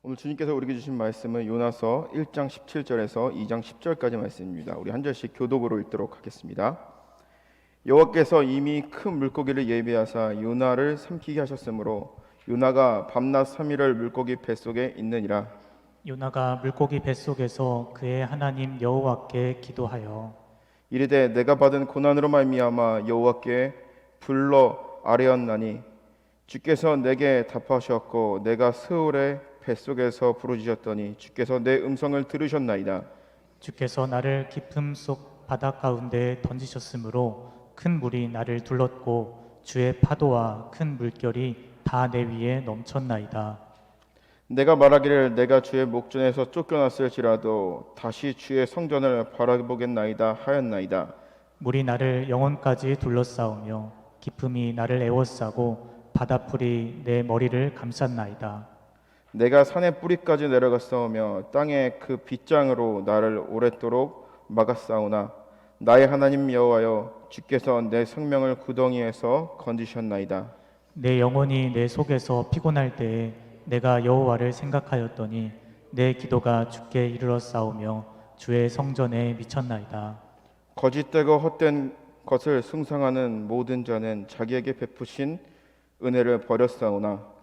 오늘 주님께서 우리에게 주신 말씀은 요나서 1장 17절에서 2장 10절까지 말씀입니다. 우리 한 절씩 교독으로 읽도록 하겠습니다. 여호와께서 이미 큰 물고기를 예비하사 요나를 삼키게 하셨으므로 요나가 밤낮 3일을 물고기 뱃속에 있느니라. 요나가 물고기 뱃속에서 그의 하나님 여호와께 기도하여 이르되 내가 받은 고난으로 말미암아 여호와께 불러 아뢰었나니 주께서 내게 답하셨고 내가 스올의 뱃속에서 부르짖었더니 주께서 내 음성을 들으셨나이다. 주께서 나를 깊음 속 바다 가운데 던지셨으므로 큰 물이 나를 둘렀고 주의 파도와 큰 물결이 다 내 위에 넘쳤나이다. 내가 말하기를 내가 주의 목전에서 쫓겨났을지라도 다시 주의 성전을 바라보겠나이다 하였나이다. 물이 나를 영혼까지 둘러싸우며 깊음이 나를 에워싸고 바다풀이 내 머리를 감쌌나이다. 내가 산의 뿌리까지 내려갔사오며 땅의 그 빗장으로 나를 오랫도록 막았사오나 나의 하나님 여호와여 주께서 내 생명을 구덩이에서 건지셨나이다. 내 영혼이 내 속에서 피곤할 때에 내가 여호와를 생각하였더니 내 기도가 주께 이르러 싸우며 주의 성전에 미쳤나이다. 거짓되고 헛된 것을 숭상하는 모든 자는 자기에게 베푸신 은혜를 버렸사오나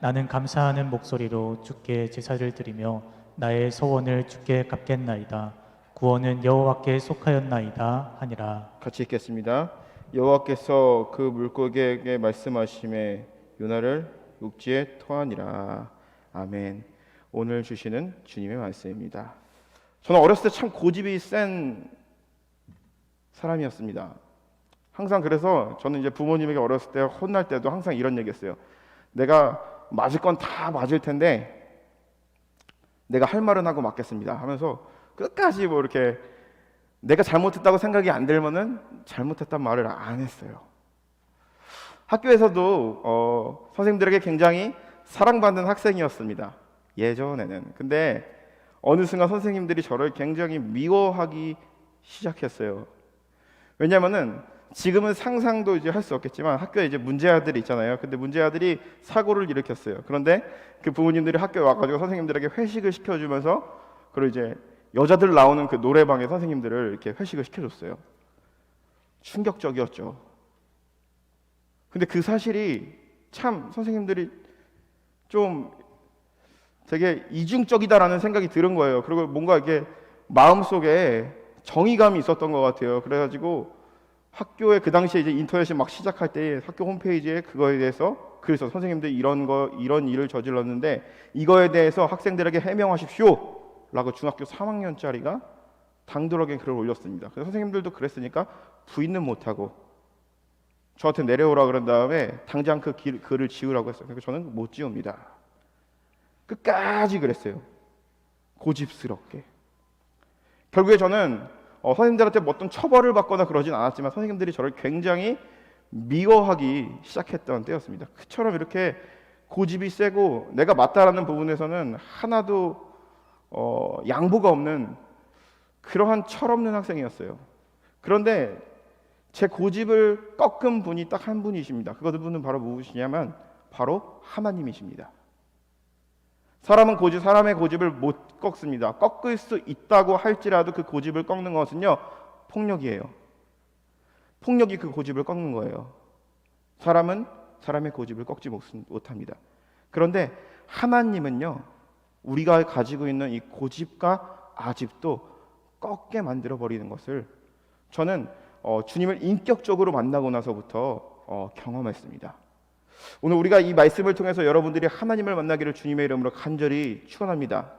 나는 감사하는 목소리로 주께 제사를 드리며 나의 소원을 주께 갚겠나이다. 구원은 여호와께 속하였나이다 하니라. 같이 읽겠습니다. 여호와께서 그 물고기에게 말씀하심에 요나를 육지에 토하니라. 아멘. 오늘 주시는 주님의 말씀입니다. 저는 어렸을 때 참 고집이 센 사람이었습니다. 항상 그래서 저는 이제 부모님에게 어렸을 때 혼날 때도 항상 이런 얘기했어요. 내가 맞을 건 다 맞을 텐데 내가 할 말은 하고 맞겠습니다 하면서 끝까지 뭐 이렇게 내가 잘못했다고 생각이 안 들면은 잘못했단 말을 안 했어요. 학교에서도 선생님들에게 굉장히 사랑받는 학생이었습니다. 예전에는. 근데 어느 순간 선생님들이 저를 굉장히 미워하기 시작했어요. 왜냐면은 지금은 상상도 이제 할 수 없겠지만 학교에 이제 문제아들이 있잖아요. 근데 문제아들이 사고를 일으켰어요. 그런데 그 부모님들이 학교에 와가지고 선생님들에게 회식을 시켜주면서 그리고 이제 여자들 나오는 그 노래방에 선생님들을 이렇게 회식을 시켜줬어요. 충격적이었죠. 근데 그 사실이 참 선생님들이 좀 되게 이중적이다라는 생각이 들은 거예요. 그리고 뭔가 이렇게 마음속에 정의감이 있었던 것 같아요. 그래가지고 학교에 그 당시에 이제 인터넷이 막 시작할 때 학교 홈페이지에 그거에 대해서 그래서 선생님들이 이런 일을 저질렀는데 이거에 대해서 학생들에게 해명하십시오 라고 중학교 3학년짜리가 당돌하게 글을 올렸습니다. 그래서 선생님들도 그랬으니까 부인은 못하고 저한테 내려오라 그런 다음에 당장 그 글을 지우라고 했어요. 그러니까 저는 못 지웁니다. 끝까지 그랬어요. 고집스럽게. 결국에 저는 선생님들한테 뭐 어떤 처벌을 받거나 그러진 않았지만 선생님들이 저를 굉장히 미워하기 시작했던 때였습니다. 그처럼 이렇게 고집이 세고 내가 맞다라는 부분에서는 하나도 양보가 없는 그러한 철없는 학생이었어요. 그런데 제 고집을 꺾은 분이 딱 한 분이십니다. 그분은 바로 무엇이냐면 바로 하나님이십니다. 사람의 고집을 못 꺾습니다. 꺾을 수 있다고 할지라도 그 고집을 꺾는 것은요, 폭력이에요. 폭력이 그 고집을 꺾는 거예요. 사람은 사람의 고집을 꺾지 못합니다. 그런데 하나님은요, 우리가 가지고 있는 이 고집과 아집도 꺾게 만들어 버리는 것을 저는 주님을 인격적으로 만나고 나서부터 경험했습니다. 오늘 우리가 이 말씀을 통해서 여러분들이 하나님을 만나기를 주님의 이름으로 간절히 축원합니다.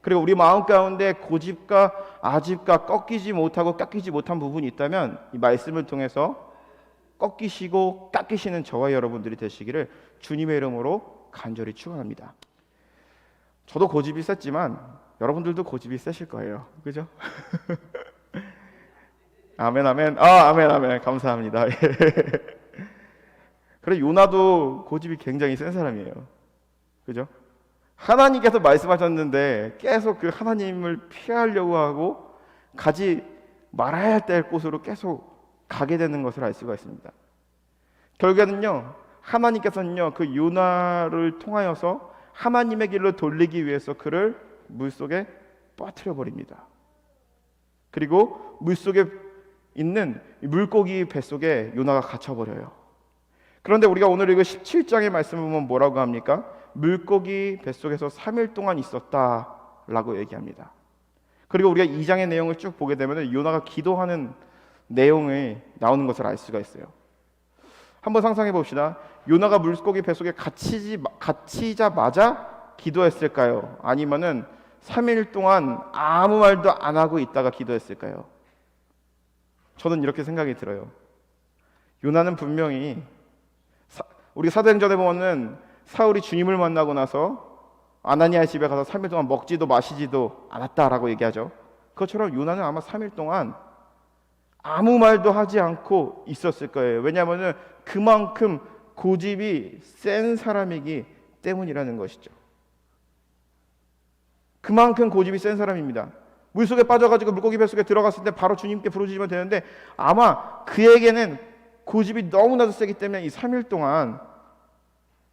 그리고 우리 마음 가운데 고집과 아집과 꺾이지 못하고 깎이지 못한 부분이 있다면 이 말씀을 통해서 꺾이시고 깎이시는 저와 여러분들이 되시기를 주님의 이름으로 간절히 축원합니다. 저도 고집이 셌지만 여러분들도 고집이 세실 거예요. 그죠? 아멘 아멘. 아멘 아멘. 감사합니다. 그래 요나도 고집이 굉장히 센 사람이에요. 그죠? 하나님께서 말씀하셨는데 계속 그 하나님을 피하려고 하고 가지 말아야 될 곳으로 계속 가게 되는 것을 알 수가 있습니다. 결국에는요, 하나님께서는요 그 요나를 통하여서 하나님의 길로 돌리기 위해서 그를 물속에 빠뜨려 버립니다. 그리고 물속에 있는 물고기 뱃속에 요나가 갇혀버려요. 그런데 우리가 오늘 읽은 17장의 말씀을 보면 뭐라고 합니까? 물고기 뱃속에서 3일 동안 있었다라고 얘기합니다. 그리고 우리가 2장의 내용을 쭉 보게 되면 요나가 기도하는 내용이 나오는 것을 알 수가 있어요. 한번 상상해 봅시다. 요나가 물고기 뱃속에 갇히자마자 기도했을까요? 아니면은 3일 동안 아무 말도 안 하고 있다가 기도했을까요? 저는 이렇게 생각이 들어요. 요나는 분명히 우리 사도행전에 보면은 사울이 주님을 만나고 나서 아나니아의 집에 가서 3일 동안 먹지도 마시지도 않았다라고 얘기하죠. 그것처럼 요나는 아마 3일 동안 아무 말도 하지 않고 있었을 거예요. 왜냐하면 그만큼 고집이 센 사람이기 때문이라는 것이죠. 그만큼 고집이 센 사람입니다. 물속에 빠져가지고 물고기 뱃속에 들어갔을 때 바로 주님께 부르짖으면 되는데 아마 그에게는 고집이 너무나도 세기 때문에 이 3일 동안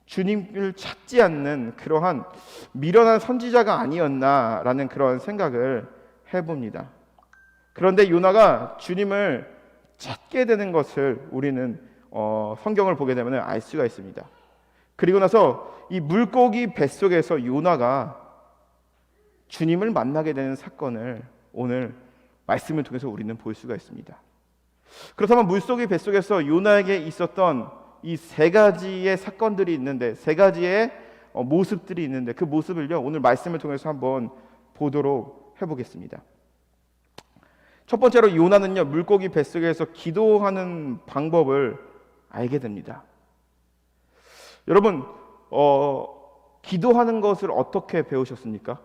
주님을 찾지 않는 그러한 미련한 선지자가 아니었나라는 그런 생각을 해봅니다. 그런데 요나가 주님을 찾게 되는 것을 우리는 성경을 보게 되면 알 수가 있습니다. 그리고 나서 이 물고기 뱃속에서 요나가 주님을 만나게 되는 사건을 오늘 말씀을 통해서 우리는 볼 수가 있습니다. 그렇다면 물고기 뱃속에서 요나에게 있었던 이 세 가지의 사건들이 있는데, 세 가지의 모습들이 있는데 그 모습을요 오늘 말씀을 통해서 한번 보도록 해보겠습니다. 첫 번째로 요나는요 물고기 뱃속에서 기도하는 방법을 알게 됩니다. 여러분 기도하는 것을 어떻게 배우셨습니까?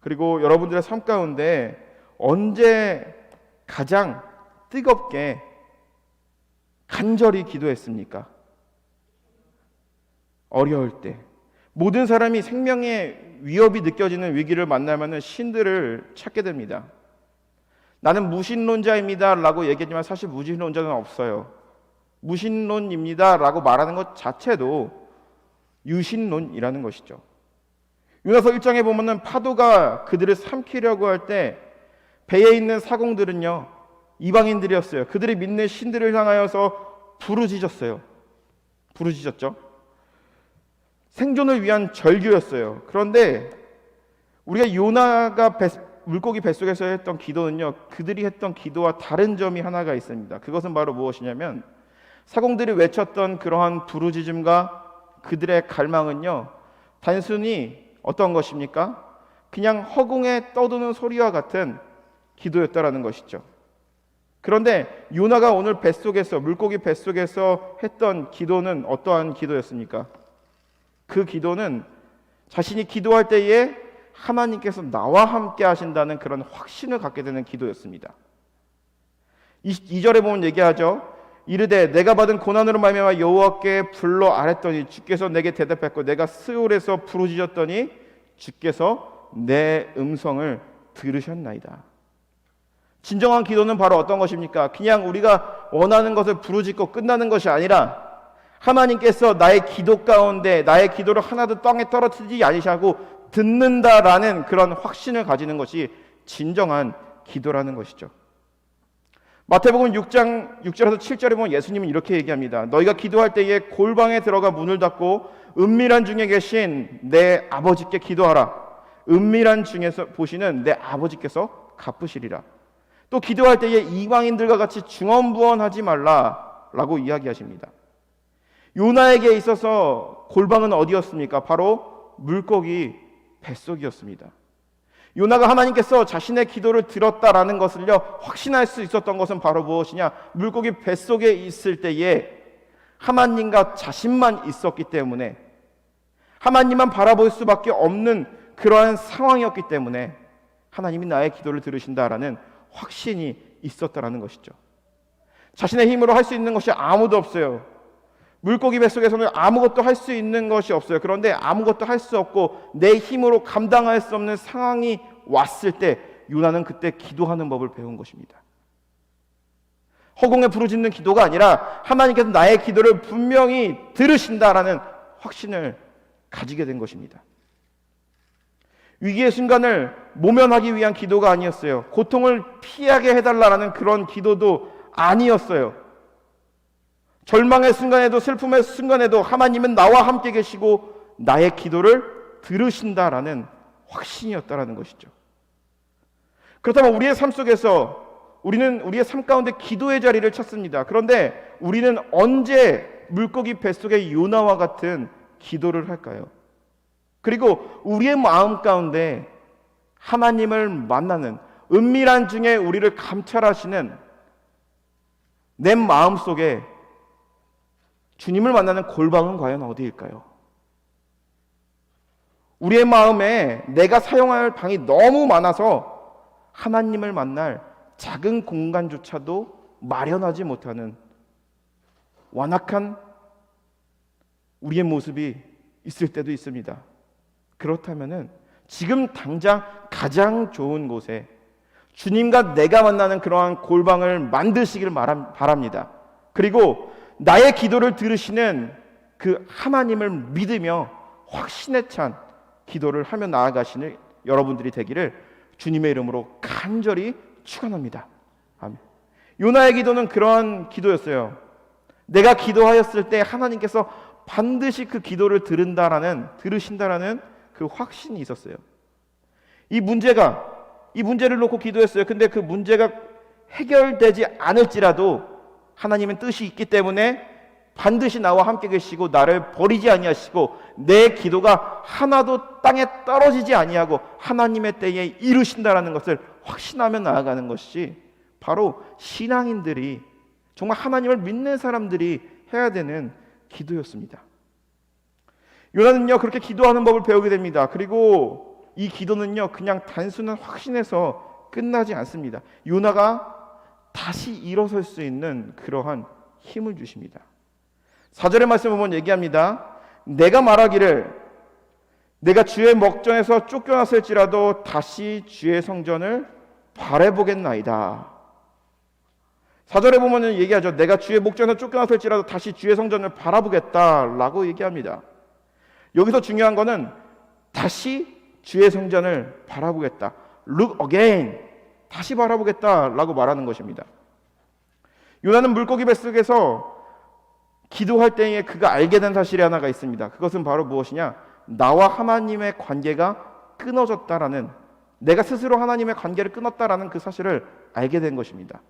그리고 여러분들의 삶 가운데 언제 가장 뜨겁게 간절히 기도했습니까? 어려울 때. 모든 사람이 생명의 위협이 느껴지는 위기를 만나면 신들을 찾게 됩니다. 나는 무신론자입니다 라고 얘기하지만 사실 무신론자는 없어요. 무신론입니다 라고 말하는 것 자체도 유신론이라는 것이죠. 요나서 1장에 보면은 파도가 그들을 삼키려고 할 때 배에 있는 사공들은요 이방인들이었어요. 그들이 믿는 신들을 향하여서 부르짖었어요. 부르짖었죠. 생존을 위한 절규였어요. 그런데 우리가 요나가 물고기 뱃속에서 했던 기도는요 그들이 했던 기도와 다른 점이 하나가 있습니다. 그것은 바로 무엇이냐면 사공들이 외쳤던 그러한 부르짖음과 그들의 갈망은요 단순히 어떤 것입니까? 그냥 허공에 떠도는 소리와 같은 기도였다라는 것이죠. 그런데 요나가 오늘 뱃속에서 물고기 뱃속에서 했던 기도는 어떠한 기도였습니까? 그 기도는 자신이 기도할 때에 하나님께서 나와 함께 하신다는 그런 확신을 갖게 되는 기도였습니다. 2절에 보면 얘기하죠. 이르되 내가 받은 고난으로 말미암아 여호와께 불러 아뢰더니 주께서 내게 대답했고 내가 스올에서 부르짖었더니 주께서 내 음성을 들으셨나이다. 진정한 기도는 바로 어떤 것입니까? 그냥 우리가 원하는 것을 부르짖고 끝나는 것이 아니라 하나님께서 나의 기도 가운데 나의 기도를 하나도 땅에 떨어뜨리지 아니시고 듣는다라는 그런 확신을 가지는 것이 진정한 기도라는 것이죠. 마태복음 6장 6절에서 7절에 보면 예수님은 이렇게 얘기합니다. 너희가 기도할 때에 골방에 들어가 문을 닫고 은밀한 중에 계신 내 아버지께 기도하라. 은밀한 중에서 보시는 내 아버지께서 갚으시리라. 또 기도할 때에 이방인들과 같이 중언부언하지 말라라고 이야기하십니다. 요나에게 있어서 골방은 어디였습니까? 바로 물고기 뱃속이었습니다. 요나가 하나님께서 자신의 기도를 들었다라는 것을요 확신할 수 있었던 것은 바로 무엇이냐? 물고기 뱃속에 있을 때에 하나님과 자신만 있었기 때문에 하나님만 바라볼 수밖에 없는 그러한 상황이었기 때문에 하나님이 나의 기도를 들으신다라는 확신이 있었다라는 것이죠. 자신의 힘으로 할 수 있는 것이 아무도 없어요. 물고기 뱃속에서는 아무것도 할 수 있는 것이 없어요. 그런데 아무것도 할 수 없고 내 힘으로 감당할 수 없는 상황이 왔을 때 요나는 그때 기도하는 법을 배운 것입니다. 허공에 부르짖는 기도가 아니라 하나님께서 나의 기도를 분명히 들으신다라는 확신을 가지게 된 것입니다. 위기의 순간을 모면하기 위한 기도가 아니었어요. 고통을 피하게 해달라는 그런 기도도 아니었어요. 절망의 순간에도 슬픔의 순간에도 하나님은 나와 함께 계시고 나의 기도를 들으신다라는 확신이었다라는 것이죠. 그렇다면 우리의 삶 속에서 우리는 우리의 삶 가운데 기도의 자리를 찾습니다. 그런데 우리는 언제 물고기 뱃속의 요나와 같은 기도를 할까요? 그리고 우리의 마음 가운데 하나님을 만나는 은밀한 중에 우리를 감찰하시는 내 마음 속에 주님을 만나는 골방은 과연 어디일까요? 우리의 마음에 내가 사용할 방이 너무 많아서 하나님을 만날 작은 공간조차도 마련하지 못하는 완악한 우리의 모습이 있을 때도 있습니다. 그렇다면은 지금 당장 가장 좋은 곳에 주님과 내가 만나는 그러한 골방을 만드시길 바랍니다. 그리고 나의 기도를 들으시는 그 하나님을 믿으며 확신에 찬 기도를 하며 나아가시는 여러분들이 되기를 주님의 이름으로 간절히 축원합니다. 아멘. 요나의 기도는 그러한 기도였어요. 내가 기도하였을 때 하나님께서 반드시 그 기도를 들으신다라는 그 확신이 있었어요. 이 문제를 놓고 기도했어요. 근데 그 문제가 해결되지 않을지라도 하나님은 뜻이 있기 때문에 반드시 나와 함께 계시고 나를 버리지 아니하시고 내 기도가 하나도 땅에 떨어지지 아니하고 하나님의 때에 이루신다라는 것을 확신하며 나아가는 것이 바로 신앙인들이, 정말 하나님을 믿는 사람들이 해야 되는 기도였습니다. 요나는요 그렇게 기도하는 법을 배우게 됩니다. 그리고 이 기도는요 그냥 단순한 확신에서 끝나지 않습니다. 요나가 다시 일어설 수 있는 그러한 힘을 주십니다. 4절의 말씀을 보면 얘기합니다. 내가 말하기를 내가 주의 목전에서 쫓겨났을지라도 다시 주의 성전을 바라보겠나이다. 4절에 보면 얘기하죠. 내가 주의 목전에서 쫓겨났을지라도 다시 주의 성전을 바라보겠다라고 얘기합니다. 여기서 중요한 거는 다시 주의 성전을 바라보겠다. Look again. 다시 바라보겠다라고 말하는 것입니다. 요나는 물고기 뱃속에서 기도할 때에 그가 알게 된 사실이 하나가 있습니다. 그것은 바로 무엇이냐? 나와 하나님의 관계가 끊어졌다라는, 내가 스스로 하나님의 관계를 끊었다라는 그 사실을 알게 된 것입니다.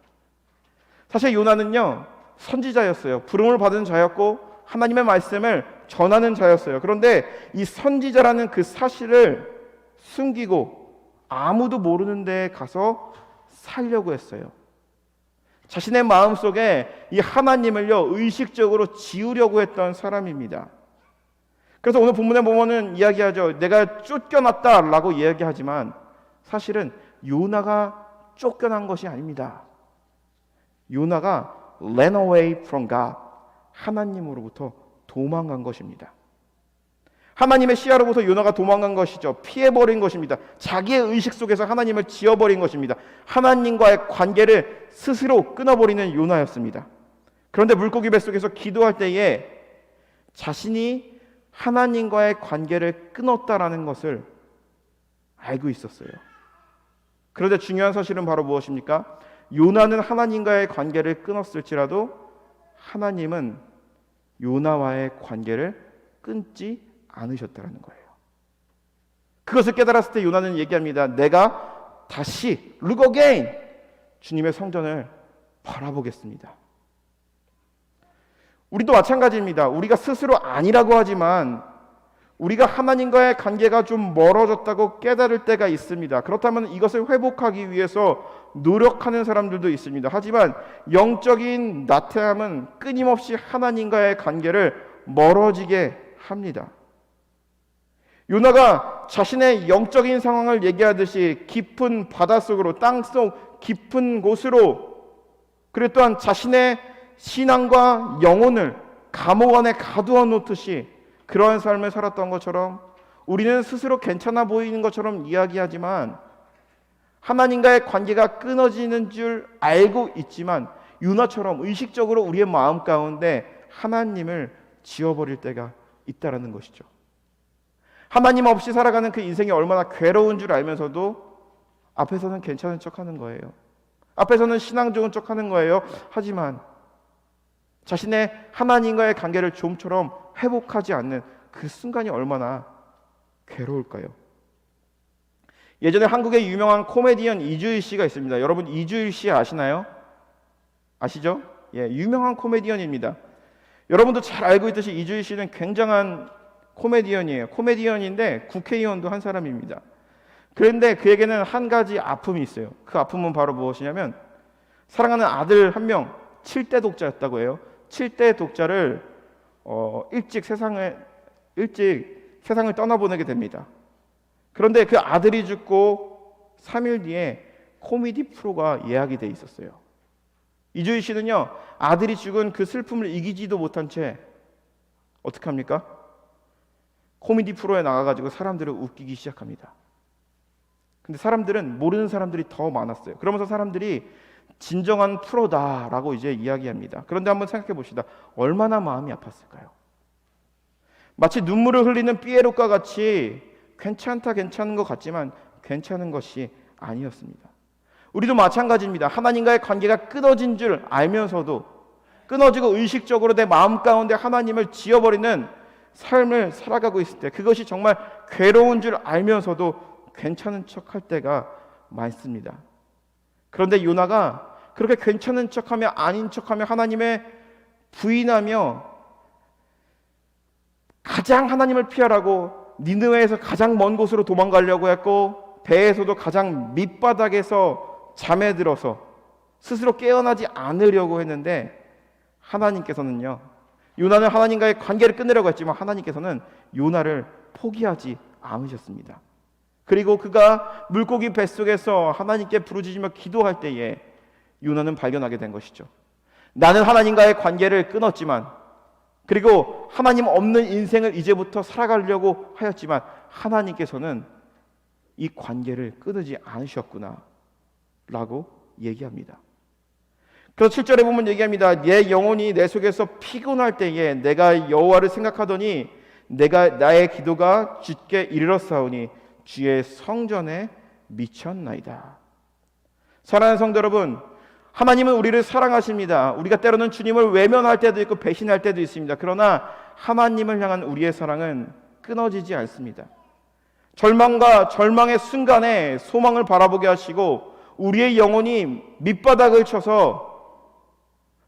사실 요나는요 선지자였어요. 부름을 받은 자였고 하나님의 말씀을 전하는 자였어요. 그런데 이 선지자라는 그 사실을 숨기고 아무도 모르는 데에 가서 살려고 했어요. 자신의 마음속에 이 하나님을요 의식적으로 지우려고 했던 사람입니다. 그래서 오늘 본문에 보면은 이야기하죠. 내가 쫓겨났다라고 이야기하지만 사실은 요나가 쫓겨난 것이 아닙니다. 요나가 ran away from God, 하나님으로부터 도망간 것입니다. 하나님의 시야로부터 요나가 도망간 것이죠. 피해버린 것입니다. 자기의 의식 속에서 하나님을 지워버린 것입니다. 하나님과의 관계를 스스로 끊어버리는 요나였습니다. 그런데 물고기 뱃속에서 기도할 때에 자신이 하나님과의 관계를 끊었다라는 것을 알고 있었어요. 그런데 중요한 사실은 바로 무엇입니까? 요나는 하나님과의 관계를 끊었을지라도 하나님은 요나와의 관계를 끊지 않으셨다는 거예요. 그것을 깨달았을 때 요나는 얘기합니다. 내가 다시 look again, 주님의 성전을 바라보겠습니다. 우리도 마찬가지입니다. 우리가 스스로 아니라고 하지만 우리가 하나님과의 관계가 좀 멀어졌다고 깨달을 때가 있습니다. 그렇다면 이것을 회복하기 위해서 노력하는 사람들도 있습니다. 하지만 영적인 나태함은 끊임없이 하나님과의 관계를 멀어지게 합니다. 요나가 자신의 영적인 상황을 얘기하듯이 깊은 바닷속으로, 땅속 깊은 곳으로, 그리고 또한 자신의 신앙과 영혼을 감옥 안에 가두어 놓듯이 그러한 삶을 살았던 것처럼 우리는 스스로 괜찮아 보이는 것처럼 이야기하지만 하나님과의 관계가 끊어지는 줄 알고 있지만 요나처럼 의식적으로 우리의 마음 가운데 하나님을 지워버릴 때가 있다라는 것이죠. 하나님 없이 살아가는 그 인생이 얼마나 괴로운 줄 알면서도 앞에서는 괜찮은 척하는 거예요. 앞에서는 신앙 좋은 척하는 거예요. 하지만 자신의 하나님과의 관계를 좀처럼 회복하지 않는 그 순간이 얼마나 괴로울까요? 예전에 한국의 유명한 코미디언 이주일 씨가 있습니다. 여러분 이주일 씨 아시나요? 아시죠? 예, 유명한 코미디언입니다. 여러분도 잘 알고 있듯이 이주일 씨는 굉장한 코미디언이에요. 코미디언인데 국회의원도 한 사람입니다. 그런데 그에게는 한 가지 아픔이 있어요. 그 아픔은 바로 무엇이냐면 사랑하는 아들 한 명, 7대 독자였다고 해요. 7대 독자를 일찍 세상을 떠나보내게 됩니다. 그런데 그 아들이 죽고 3일 뒤에 코미디 프로가 예약이 돼 있었어요. 이주희 씨는요, 아들이 죽은 그 슬픔을 이기지도 못한 채 어떻게 합니까? 코미디 프로에 나가가지고 사람들을 웃기기 시작합니다. 근데 사람들은 모르는 사람들이 더 많았어요. 그러면서 사람들이 진정한 프로다라고 이제 이야기합니다. 그런데 한번 생각해 봅시다. 얼마나 마음이 아팠을까요? 마치 눈물을 흘리는 삐에로과 같이 괜찮은 것 같지만 괜찮은 것이 아니었습니다. 우리도 마찬가지입니다. 하나님과의 관계가 끊어진 줄 알면서도 끊어지고 의식적으로 내 마음 가운데 하나님을 지워버리는 삶을 살아가고 있을 때, 그것이 정말 괴로운 줄 알면서도 괜찮은 척할 때가 많습니다. 그런데 요나가 그렇게 괜찮은 척하며 아닌 척하며 하나님의 부인하며 가장 하나님을 피하라고 니느웨에서 가장 먼 곳으로 도망가려고 했고, 배에서도 가장 밑바닥에서 잠에 들어서 스스로 깨어나지 않으려고 했는데, 하나님께서는요, 요나는 하나님과의 관계를 끊으려고 했지만 하나님께서는 요나를 포기하지 않으셨습니다. 그리고 그가 물고기 뱃속에서 하나님께 부르짖으며 기도할 때에 요나는 발견하게 된 것이죠. 나는 하나님과의 관계를 끊었지만, 그리고 하나님 없는 인생을 이제부터 살아가려고 하였지만 하나님께서는 이 관계를 끊지 않으셨구나 라고 얘기합니다. 그래서 7절에 보면 얘기합니다. 내 영혼이 내 속에서 피곤할 때에 내가 여호와를 생각하더니 나의 기도가 주께 이르렀사오니 주의 성전에 미쳤나이다. 사랑하는 성도 여러분, 하나님은 우리를 사랑하십니다. 우리가 때로는 주님을 외면할 때도 있고 배신할 때도 있습니다. 그러나 하나님을 향한 우리의 사랑은 끊어지지 않습니다. 절망과 절망의 순간에 소망을 바라보게 하시고 우리의 영혼이 밑바닥을 쳐서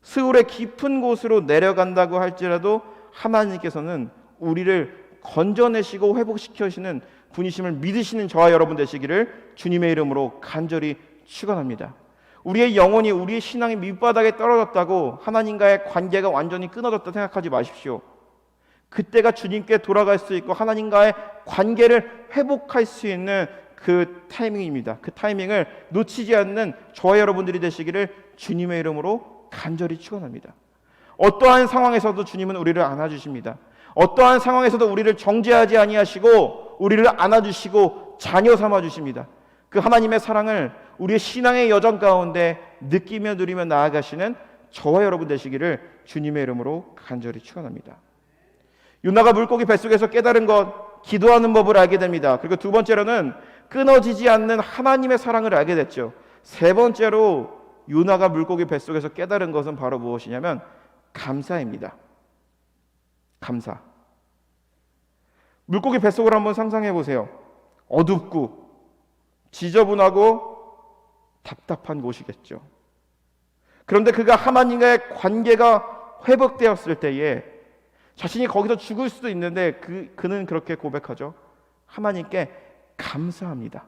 스울의 깊은 곳으로 내려간다고 할지라도 하나님께서는 우리를 건져내시고 회복시켜주시는 분이심을 믿으시는 저와 여러분 되시기를 주님의 이름으로 간절히 축원합니다. 우리의 영혼이, 우리의 신앙이 밑바닥에 떨어졌다고 하나님과의 관계가 완전히 끊어졌다 생각하지 마십시오. 그때가 주님께 돌아갈 수 있고 하나님과의 관계를 회복할 수 있는 그 타이밍입니다. 그 타이밍을 놓치지 않는 저와 여러분들이 되시기를 주님의 이름으로 간절히 축원합니다. 어떠한 상황에서도 주님은 우리를 안아주십니다. 어떠한 상황에서도 우리를 정죄하지 아니하시고 우리를 안아주시고 자녀 삼아주십니다. 그 하나님의 사랑을 우리의 신앙의 여정 가운데 느끼며 누리며 나아가시는 저와 여러분 되시기를 주님의 이름으로 간절히 축원합니다. 요나가 물고기 뱃속에서 깨달은 것, 기도하는 법을 알게 됩니다. 그리고 두 번째로는 끊어지지 않는 하나님의 사랑을 알게 됐죠. 세 번째로 요나가 물고기 뱃속에서 깨달은 것은 바로 무엇이냐면 감사입니다. 감사. 물고기 뱃속을 한번 상상해 보세요. 어둡고 지저분하고 답답한 곳이겠죠. 그런데 그가 하나님과의 관계가 회복되었을 때에 자신이 거기서 죽을 수도 있는데 그는 그렇게 고백하죠. 하나님께 감사합니다.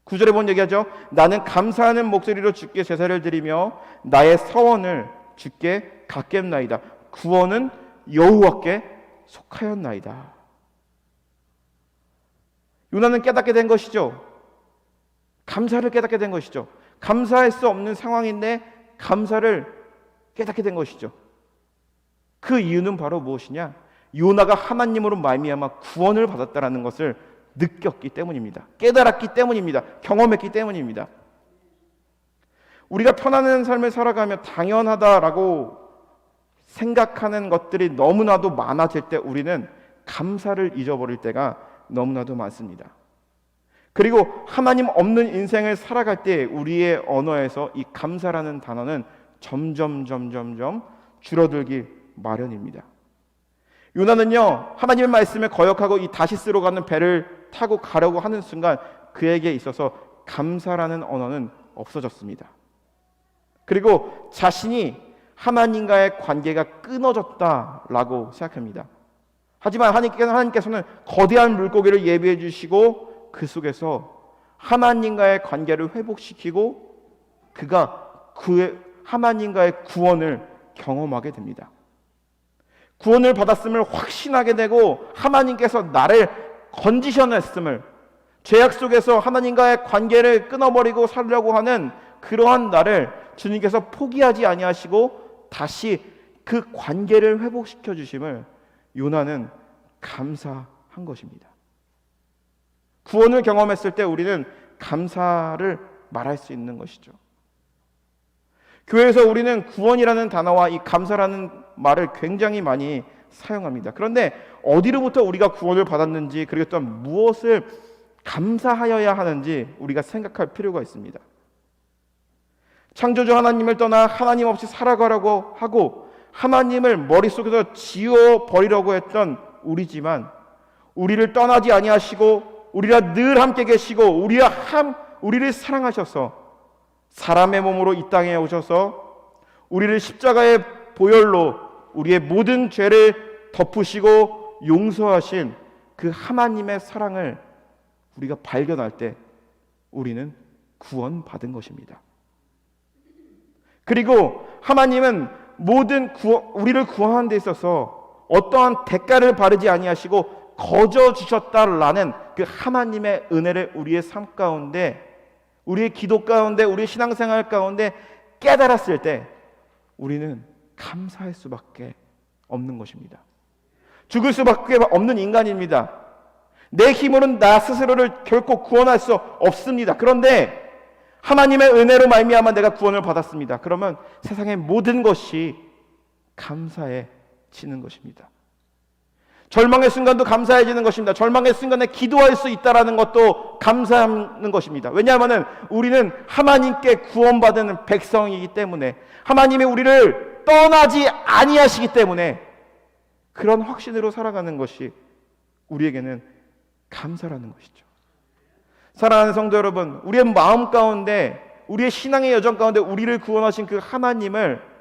9절에 보면 얘기하죠. 나는 감사하는 목소리로 주께 제사를 드리며 나의 서원을 주께 갚겠나이다. 구원은 여호와께 속하였나이다. 요나는 깨닫게 된 것이죠. 감사를 깨닫게 된 것이죠. 감사할 수 없는 상황인데 감사를 깨닫게 된 것이죠. 그 이유는 바로 무엇이냐? 요나가 하나님으로 말미암아 구원을 받았다라는 것을 느꼈기 때문입니다. 깨달았기 때문입니다. 경험했기 때문입니다. 우리가 편안한 삶을 살아가며 당연하다라고 생각하는 것들이 너무나도 많아질 때 우리는 감사를 잊어버릴 때가 너무나도 많습니다. 그리고 하나님 없는 인생을 살아갈 때 우리의 언어에서 이 감사라는 단어는 점점 줄어들기 마련입니다. 요나는요, 하나님의 말씀을 거역하고 이 다시스로 가는 배를 타고 가려고 하는 순간 그에게 있어서 감사라는 언어는 없어졌습니다. 그리고 자신이 하나님과의 관계가 끊어졌다라고 생각합니다. 하지만 하나님께서는 거대한 물고기를 예비해 주시고 그 속에서 하나님과의 관계를 회복시키고 그가 그의 하나님과의 구원을 경험하게 됩니다. 구원을 받았음을 확신하게 되고 하나님께서 나를 건지셔냈음을, 죄악 속에서 하나님과의 관계를 끊어버리고 살려고 하는 그러한 나를 주님께서 포기하지 아니하시고 다시 그 관계를 회복시켜 주심을 요나는 감사한 것입니다. 구원을 경험했을 때 우리는 감사를 말할 수 있는 것이죠. 교회에서 우리는 구원이라는 단어와 이 감사라는 말을 굉장히 많이 사용합니다. 그런데 어디로부터 우리가 구원을 받았는지, 그리고 또 무엇을 감사하여야 하는지 우리가 생각할 필요가 있습니다. 창조주 하나님을 떠나 하나님 없이 살아가라고 하고 하나님을 머릿속에서 지워버리려고 했던 우리지만 우리를 떠나지 아니하시고 우리와 늘 함께 계시고 우리를 사랑하셔서 사람의 몸으로 이 땅에 오셔서 우리를 십자가의 보혈로 우리의 모든 죄를 덮으시고 용서하신 그 하나님의 사랑을 우리가 발견할 때 우리는 구원받은 것입니다. 그리고 하나님은 우리를 구원하는 데 있어서 어떠한 대가를 바르지 아니하시고 거저 주셨다라는 그 하나님의 은혜를 우리의 삶 가운데, 우리의 기도 가운데, 우리의 신앙생활 가운데 깨달았을 때 우리는 감사할 수밖에 없는 것입니다. 죽을 수밖에 없는 인간입니다. 내 힘으로는 나 스스로를 결코 구원할 수 없습니다. 그런데 하나님의 은혜로 말미암아 내가 구원을 받았습니다. 그러면 세상의 모든 것이 감사해지는 것입니다. 절망의 순간도 감사해지는 것입니다. 절망의 순간에 기도할 수 있다는 것도 감사하는 것입니다. 왜냐하면 우리는 하나님께 구원받은 백성이기 때문에, 하나님이 우리를 떠나지 아니하시기 때문에 그런 확신으로 살아가는 것이 우리에게는 감사라는 것이죠. 사랑하는 성도 여러분, 우리의 마음 가운데, 우리의 신앙의 여정 가운데 우리를 구원하신 그 하나님을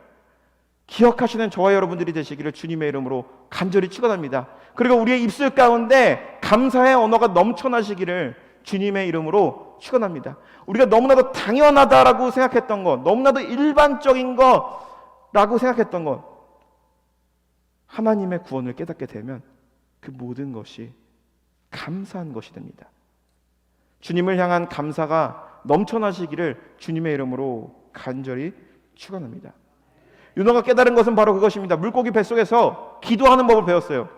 기억하시는 저와 여러분들이 되시기를 주님의 이름으로 간절히 축원합니다. 그리고 우리의 입술 가운데 감사의 언어가 넘쳐나시기를 주님의 이름으로 축원합니다. 우리가 너무나도 당연하다라고 생각했던 것, 너무나도 일반적인 거라고 생각했던 것, 하나님의 구원을 깨닫게 되면 그 모든 것이 감사한 것이 됩니다. 주님을 향한 감사가 넘쳐나시기를 주님의 이름으로 간절히 축원합니다. 요나가 깨달은 것은 바로 그것입니다. 물고기 뱃속에서 기도하는 법을 배웠어요.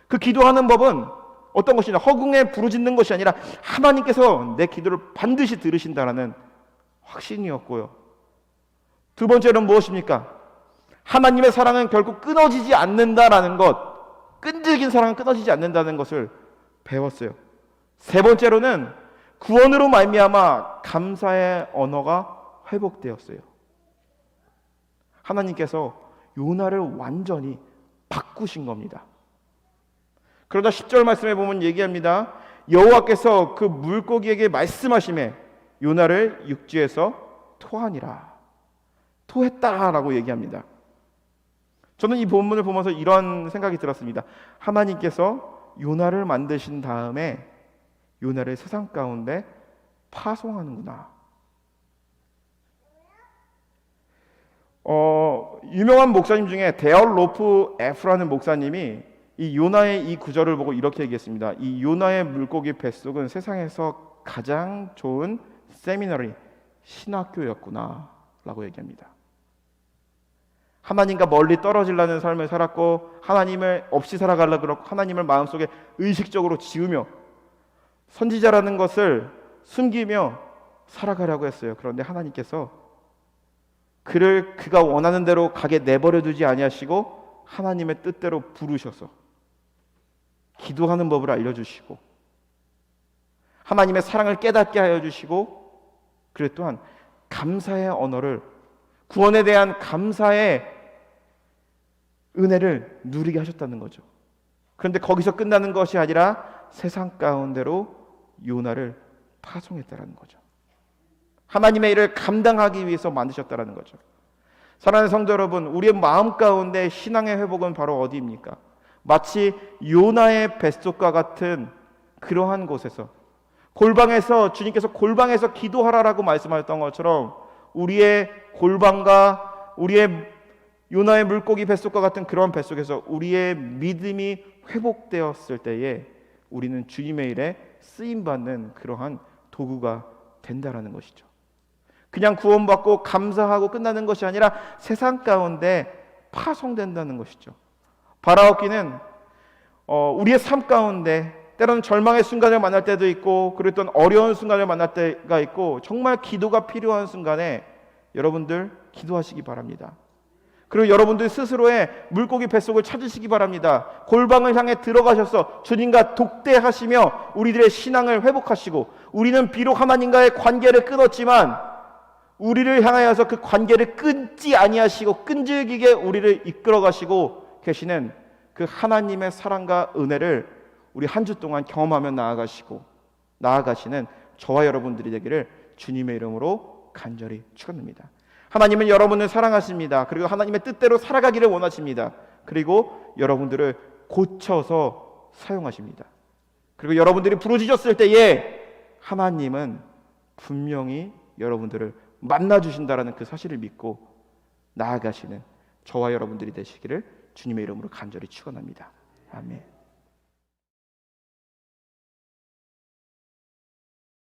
그 기도하는 법은 어떤 것이냐, 허공에 부르짖는 것이 아니라 하나님께서 내 기도를 반드시 들으신다라는 확신이었고요. 두 번째는 무엇입니까? 하나님의 사랑은 결국 끊어지지 않는다라는 것, 끈질긴 사랑은 끊어지지 않는다는 것을 배웠어요. 세 번째로는 구원으로 말미암아 감사의 언어가 회복되었어요. 하나님께서 요나를 완전히 바꾸신 겁니다. 그러다 10절 말씀에 보면 얘기합니다. 여호와께서 그 물고기에게 말씀하시매 요나를 육지에서 토하니라. 토했다라고 얘기합니다. 저는 이 본문을 보면서 이런 생각이 들었습니다. 하나님께서 요나를 만드신 다음에 요나를 세상 가운데 파송하는구나. 유명한 목사님 중에 데얼 로프 F라는 목사님이 이 요나의 이 구절을 보고 이렇게 얘기했습니다. 이 요나의 물고기 뱃속은 세상에서 가장 좋은 세미너리, 신학교였구나 라고 얘기합니다. 하나님과 멀리 떨어지려는 삶을 살았고 하나님을 없이 살아가려고 그렇고 하나님을 마음속에 의식적으로 지우며 선지자라는 것을 숨기며 살아가려고 했어요. 그런데 하나님께서 그가 원하는 대로 가게 내버려 두지 아니하시고 하나님의 뜻대로 부르셔서 기도하는 법을 알려주시고 하나님의 사랑을 깨닫게 하여 주시고, 그리고 또한 감사의 언어를, 구원에 대한 감사의 은혜를 누리게 하셨다는 거죠. 그런데 거기서 끝나는 것이 아니라 세상 가운데로 요나를 파송했다는 거죠. 하나님의 일을 감당하기 위해서 만드셨다는 거죠. 사랑하는 성도 여러분, 우리의 마음 가운데 신앙의 회복은 바로 어디입니까? 마치 요나의 뱃속과 같은 그러한 곳에서, 골방에서, 주님께서 골방에서 기도하라라고 말씀하셨던 것처럼 우리의 골방과 우리의 요나의 물고기 뱃속과 같은 그런 뱃속에서 우리의 믿음이 회복되었을 때에 우리는 주님의 일에 쓰임받는 그러한 도구가 된다라는 것이죠. 그냥 구원받고 감사하고 끝나는 것이 아니라 세상 가운데 파송된다는 것이죠. 바라옵기는 우리의 삶 가운데 때로는 절망의 순간을 만날 때도 있고, 그리고 또 어려운 순간을 만날 때가 있고, 정말 기도가 필요한 순간에 여러분들 기도하시기 바랍니다. 그리고 여러분들 스스로의 물고기 뱃속을 찾으시기 바랍니다. 골방을 향해 들어가셔서 주님과 독대하시며 우리들의 신앙을 회복하시고, 우리는 비록 하나님과의 관계를 끊었지만 우리를 향하여서 그 관계를 끊지 아니하시고 끈질기게 우리를 이끌어 가시고 계시는 그 하나님의 사랑과 은혜를 우리 한 주 동안 경험하며 나아가시는 저와 여러분들이 되기를 주님의 이름으로 간절히 축원합니다. 하나님은 여러분을 사랑하십니다. 그리고 하나님의 뜻대로 살아가기를 원하십니다. 그리고 여러분들을 고쳐서 사용하십니다. 그리고 여러분들이 부르짖었을 때에 하나님은 분명히 여러분들을 만나주신다라는 그 사실을 믿고 나아가시는 저와 여러분들이 되시기를 주님의 이름으로 간절히 축원합니다. 아멘.